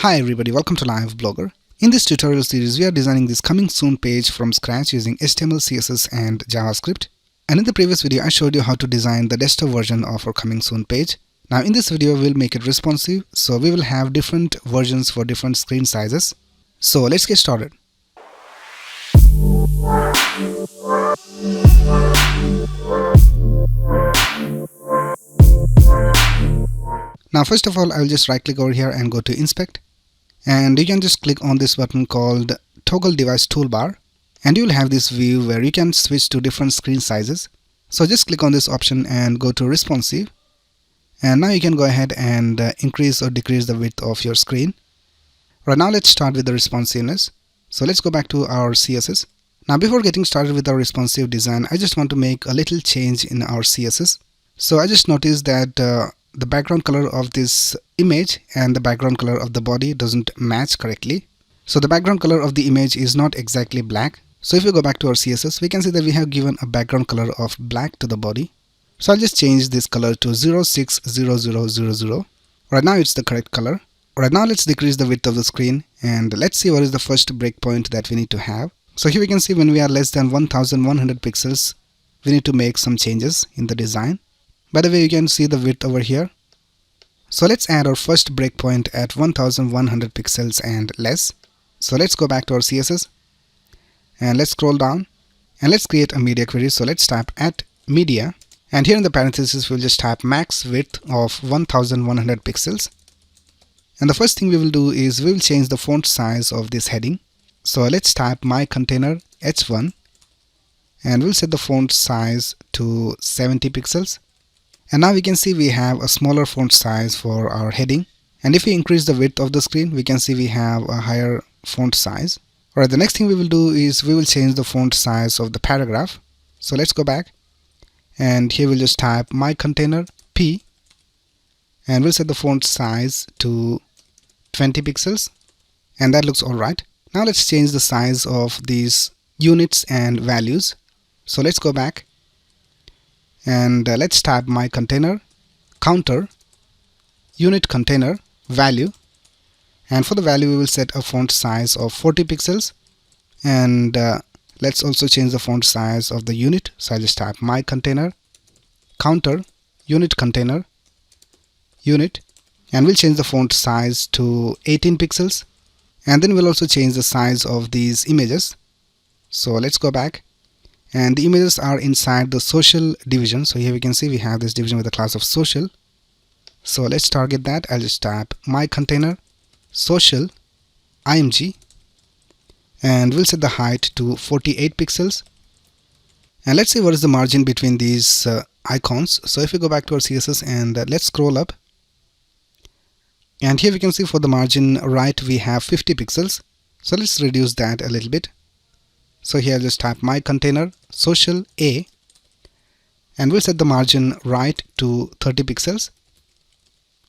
Hi everybody, welcome to Live Blogger. In this tutorial series, we are designing this coming soon page from scratch using HTML, CSS and JavaScript. And in the previous video, I showed you how to design the desktop version of our coming soon page. Now in this video, we'll make it responsive, so we will have different versions for different screen sizes. So let's get started. Now first of all, I will just right click over here and go to inspect. And you can just click on this button called toggle device toolbar, and you will have this view where you can switch to different screen sizes. So just click on this option and go to responsive, and now you can go ahead and increase or decrease the width of your screen. Right now let's start with the responsiveness. So let's go back to our CSS. Now before getting started with our responsive design, I just want to make a little change in our CSS. So I just noticed that the background color of this image and the background color of the body doesn't match correctly. So the background color of the image is not exactly black. So if we go back to our CSS, we can see that we have given a background color of black to the body. So I'll just change this color to 060000. Right now it's the correct color. Right now let's decrease the width of the screen and let's see what is the first breakpoint that we need to have. So here we can see when we are less than 1100 pixels, we need to make some changes in the design. By the way, you can see the width over here. So let's add our first breakpoint at 1100 pixels and less. So let's go back to our CSS and let's scroll down and let's create a media query. So let's type at media, and here in the parentheses we'll just type max width of 1100 pixels. And the first thing we will do is we will change the font size of this heading. So let's type my container h1 and we'll set the font size to 70 pixels. And now we can see we have a smaller font size for our heading. And if we increase the width of the screen, we can see we have a higher font size. Alright, the next thing we will do is we will change the font size of the paragraph. So let's go back and here we'll just type my container p and we'll set the font size to 20 pixels, and that looks alright. Now let's change the size of these units and values. So let's go back and let's type my container counter unit container value, and for the value we will set a font size of 40 pixels, and let's also change the font size of the unit. So I'll just type my container counter unit container unit, and we'll change the font size to 18 pixels, and then we'll also change the size of these images. So let's go back, and the images are inside the social division. So here we can see we have this division with the class of social. So let's target that. I'll just type my container social img, and we'll set the height to 48 pixels, and let's see what is the margin between these icons. So if we go back to our CSS and let's scroll up, and here we can see for the margin right we have 50 pixels. So let's reduce that a little bit. So here I'll just type my container social a, and we'll set the margin right to 30 pixels.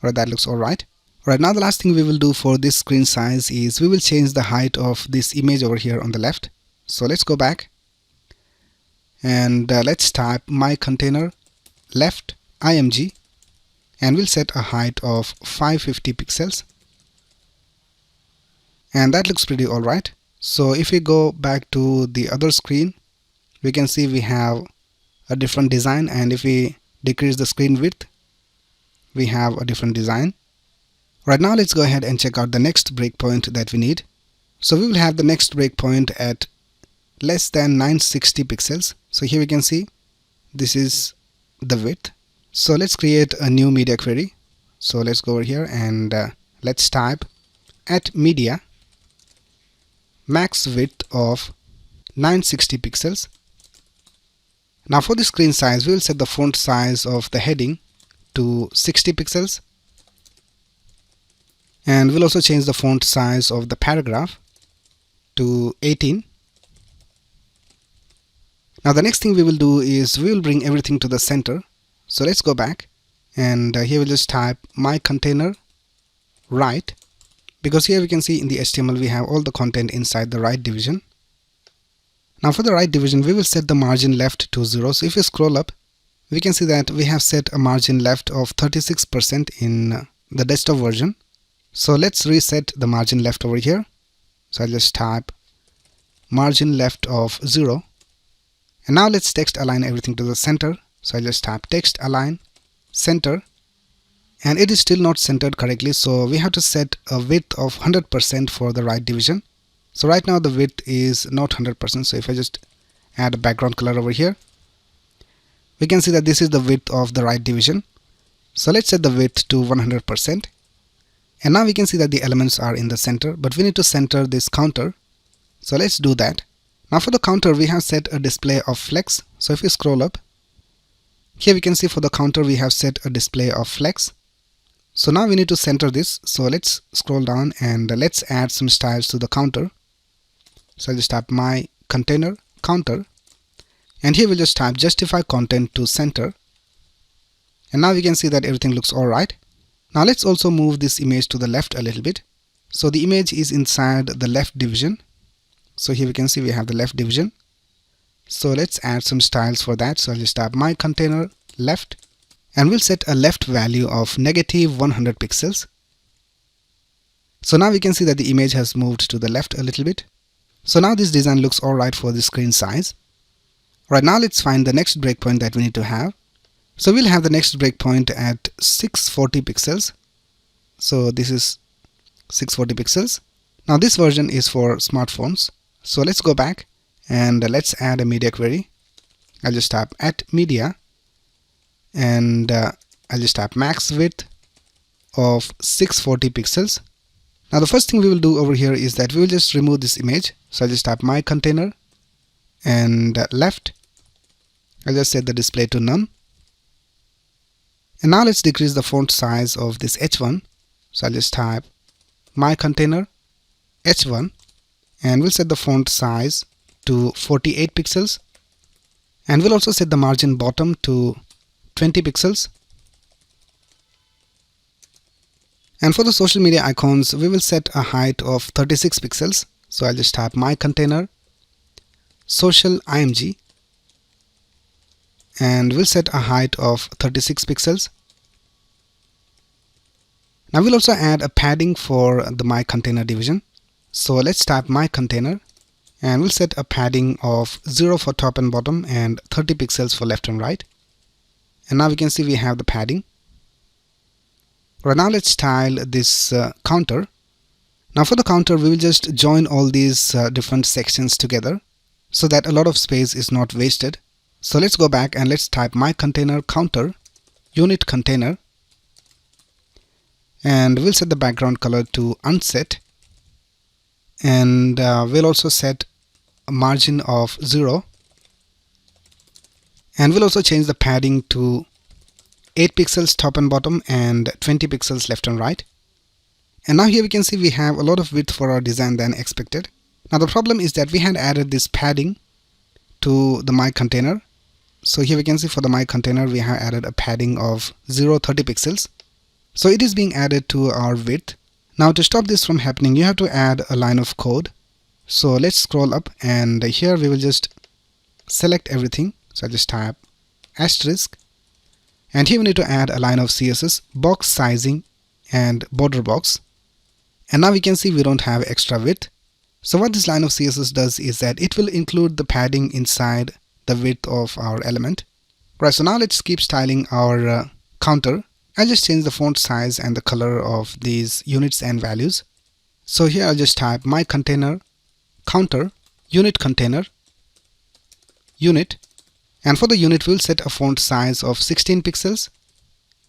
Alright, that looks alright. Alright, now the last thing we will do for this screen size is we will change the height of this image over here on the left. So let's go back and let's type my container left img, and we'll set a height of 550 pixels, and that looks pretty alright. So if we go back to the other screen, we can see we have a different design, and if we decrease the screen width, we have a different design. Right now let's go ahead and check out the next breakpoint that we need. So we will have the next breakpoint at less than 960 pixels. So here we can see this is the width. So let's create a new media query. So let's go over here and let's type at media max width of 960 pixels. Now for the screen size, we will set the font size of the heading to 60 pixels, and we'll also change the font size of the paragraph to 18. Now the next thing we will do is we will bring everything to the center. So let's go back, and here we'll just type my container right, because here we can see in the HTML we have all the content inside the right division. Now for the right division, we will set the margin left to 0. So if you scroll up, we can see that we have set a margin left of 36% in the desktop version. So let's reset the margin left over here. So I'll just type margin left of 0. And now let's text align everything to the center. So I'll just type text align center. And it is still not centered correctly, so we have to set a width of 100% for the right division. So right now the width is not 100%, so if I just add a background color over here, we can see that this is the width of the right division. So let's set the width to 100%. And now we can see that the elements are in the center, but we need to center this counter. So let's do that. Now for the counter we have set a display of flex. So if we scroll up, here we can see for the counter we have set a display of flex. So now we need to center this. So let's scroll down and let's add some styles to the counter. So I'll just type my container counter, and here we'll just type justify content to center. And now we can see that everything looks alright. Now let's also move this image to the left a little bit. So the image is inside the left division. So here we can see we have the left division. So let's add some styles for that. So I'll just type my container left, and we'll set a left value of negative 100 pixels. So now we can see that the image has moved to the left a little bit. So now this design looks alright for the screen size. Right now let's find the next breakpoint that we need to have. So we'll have the next breakpoint at 640 pixels. So this is 640 pixels. Now this version is for smartphones. So let's go back and let's add a media query. I'll just type at media, and I'll just type max width of 640 pixels. Now the first thing we will do over here is that we will just remove this image. So I'll just type my container and left. I'll just set the display to none. And now let's decrease the font size of this H1. So I'll just type my container H1, and we'll set the font size to 48 pixels. And we'll also set the margin bottom to 20 pixels. And for the social media icons, we will set a height of 36 pixels. So I'll just type my container social img, and we'll set a height of 36 pixels. Now we'll also add a padding for the my container division. So let's type my container, and we'll set a padding of 0 for top and bottom and 30 pixels for left and right. And now we can see we have the padding. Right now let's style this counter. Now for the counter we will just join all these different sections together so that a lot of space is not wasted. So let's go back and let's type my container counter unit container, and we'll set the background color to unset, and we'll also set a margin of 0, and we'll also change the padding to 8 pixels top and bottom and 20 pixels left and right. And now here we can see we have a lot of width for our design than expected. Now the problem is that we had added this padding to the my container. So here we can see for the my container we have added a padding of 30 pixels. So it is being added to our width. Now to stop this from happening, you have to add a line of code. So let's scroll up, and here we will just select everything. So I just type asterisk, and here we need to add a line of CSS, box sizing and border box. And now we can see we don't have extra width. So what this line of CSS does is that it will include the padding inside the width of our element. Right, so now let's keep styling our counter. I'll just change the font size and the color of these units and values. So here I'll just type my container counter unit container unit, and for the unit we'll set a font size of 16 pixels,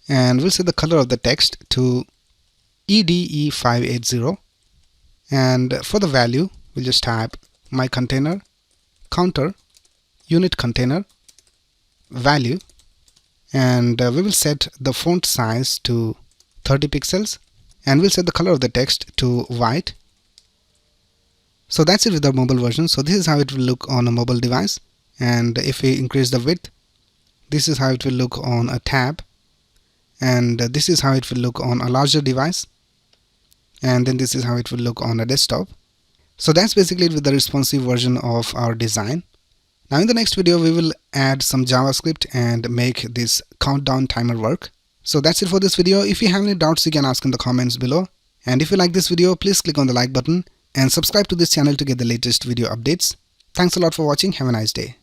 and we'll set the color of the text to EDE580, and for the value we'll just type my container counter unit container value, and we will set the font size to 30 pixels, and we'll set the color of the text to white. So that's it with our mobile version. So this is how it will look on a mobile device, and if we increase the width, this is how it will look on a tab, and this is how it will look on a larger device, and then this is how it will look on a desktop. So that's basically it with the responsive version of our design. Now in the next video we will add some JavaScript and make this countdown timer work. So that's it for this video. If you have any doubts you can ask in the comments below, And if you like this video, please click on the like button and subscribe to this channel to get the latest video updates. Thanks a lot for watching. Have a nice day.